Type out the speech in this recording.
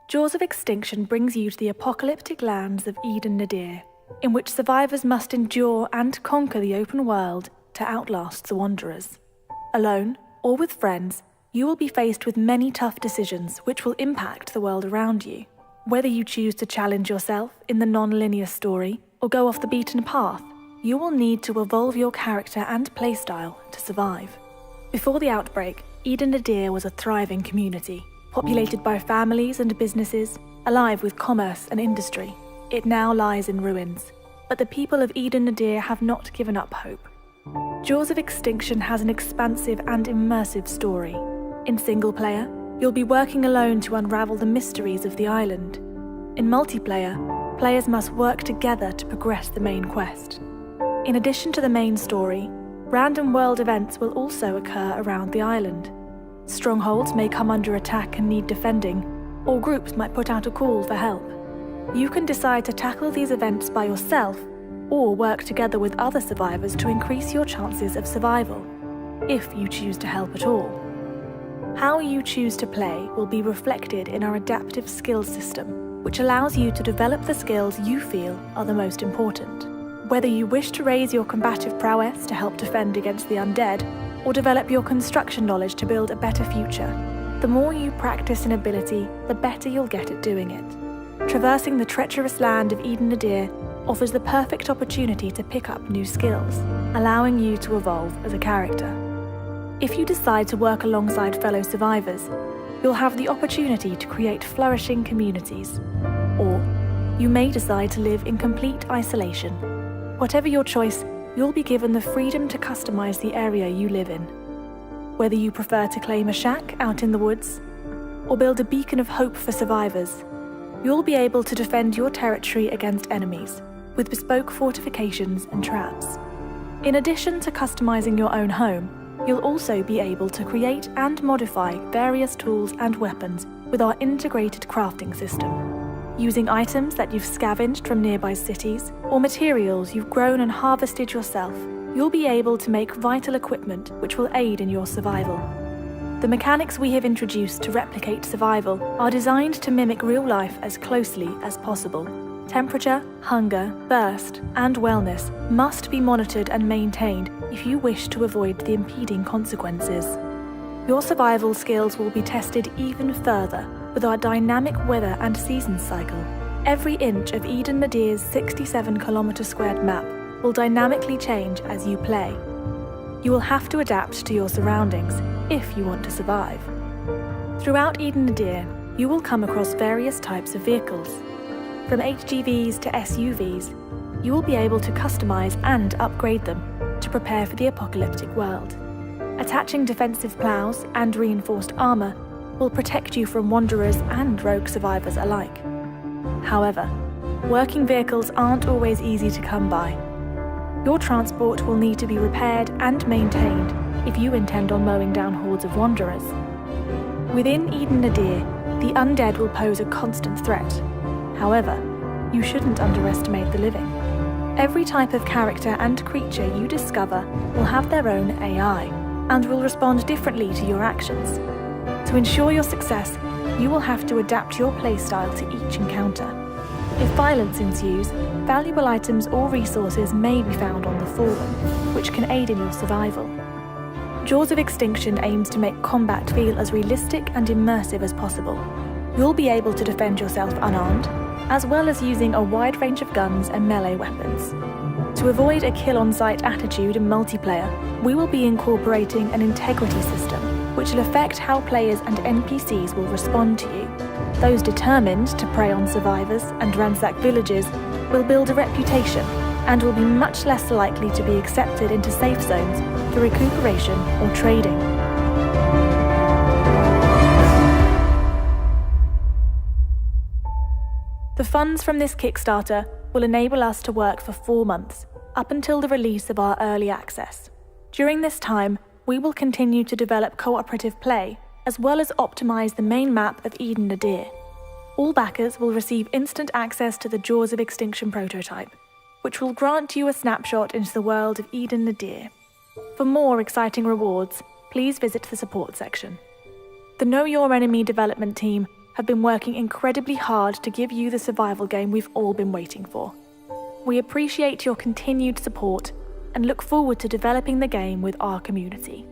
Jaws of Extinction brings you to the apocalyptic lands of Eden Nadir, in which survivors must endure and conquer the open world to outlast the Wanderers. Alone, or with friends, you will be faced with many tough decisions which will impact the world around you. Whether you choose to challenge yourself in the non-linear story or go off the beaten path, you will need to evolve your character and playstyle to survive. Before the outbreak, Eden Nadir was a thriving community, populated by families and businesses, alive with commerce and industry. It now lies in ruins, but the people of Eden Nadir have not given up hope. Jaws of Extinction has an expansive and immersive story. In single player, you'll be working alone to unravel the mysteries of the island. In multiplayer, players must work together to progress the main quest. In addition to the main story, random world events will also occur around the island. Strongholds may come under attack and need defending, or groups might put out a call for help. You can decide to tackle these events by yourself, or work together with other survivors to increase your chances of survival, if you choose to help at all. How you choose to play will be reflected in our adaptive skills system, which allows you to develop the skills you feel are the most important. Whether you wish to raise your combative prowess to help defend against the undead, or develop your construction knowledge to build a better future, the more you practice an ability, the better you'll get at doing it. Traversing the treacherous land of Eden Nadir offers the perfect opportunity to pick up new skills, allowing you to evolve as a character. If you decide to work alongside fellow survivors, you'll have the opportunity to create flourishing communities. Or you may decide to live in complete isolation. Whatever your choice, you'll be given the freedom to customize the area you live in. Whether you prefer to claim a shack out in the woods, or build a beacon of hope for survivors, you'll be able to defend your territory against enemies, with bespoke fortifications and traps. In addition to customizing your own home, you'll also be able to create and modify various tools and weapons with our integrated crafting system. Using items that you've scavenged from nearby cities, or materials you've grown and harvested yourself, you'll be able to make vital equipment which will aid in your survival. The mechanics we have introduced to replicate survival are designed to mimic real life as closely as possible. Temperature, hunger, thirst, and wellness must be monitored and maintained if you wish to avoid the impeding consequences. Your survival skills will be tested even further with our dynamic weather and seasons cycle. Every inch of Eden Nadir's 67-kilometre-squared map will dynamically change as you play. You will have to adapt to your surroundings if you want to survive. Throughout Eden Nadir, you will come across various types of vehicles. From HGVs to SUVs, you will be able to customize and upgrade them to prepare for the apocalyptic world. Attaching defensive plows and reinforced armor will protect you from wanderers and rogue survivors alike. However, working vehicles aren't always easy to come by. Your transport will need to be repaired and maintained if you intend on mowing down hordes of wanderers. Within Eden Nadir, the undead will pose a constant threat. However, you shouldn't underestimate the living. Every type of character and creature you discover will have their own AI and will respond differently to your actions. To ensure your success, you will have to adapt your playstyle to each encounter. If violence ensues, valuable items or resources may be found on the fallen, which can aid in your survival. Jaws of Extinction aims to make combat feel as realistic and immersive as possible. You'll be able to defend yourself unarmed, as well as using a wide range of guns and melee weapons. To avoid a kill-on-sight attitude in multiplayer, we will be incorporating an integrity system, which will affect how players and NPCs will respond to you. Those determined to prey on survivors and ransack villages will build a reputation and will be much less likely to be accepted into safe zones for recuperation or trading. The funds from this Kickstarter will enable us to work for 4 months, up until the release of our early access. During this time, we will continue to develop cooperative play, as well as optimize the main map of Eden Nadir. All backers will receive instant access to the Jaws of Extinction prototype, which will grant you a snapshot into the world of Eden Nadir. For more exciting rewards, please visit the support section. The Know Your Enemy development team have been working incredibly hard to give you the survival game we've all been waiting for. We appreciate your continued support and look forward to developing the game with our community.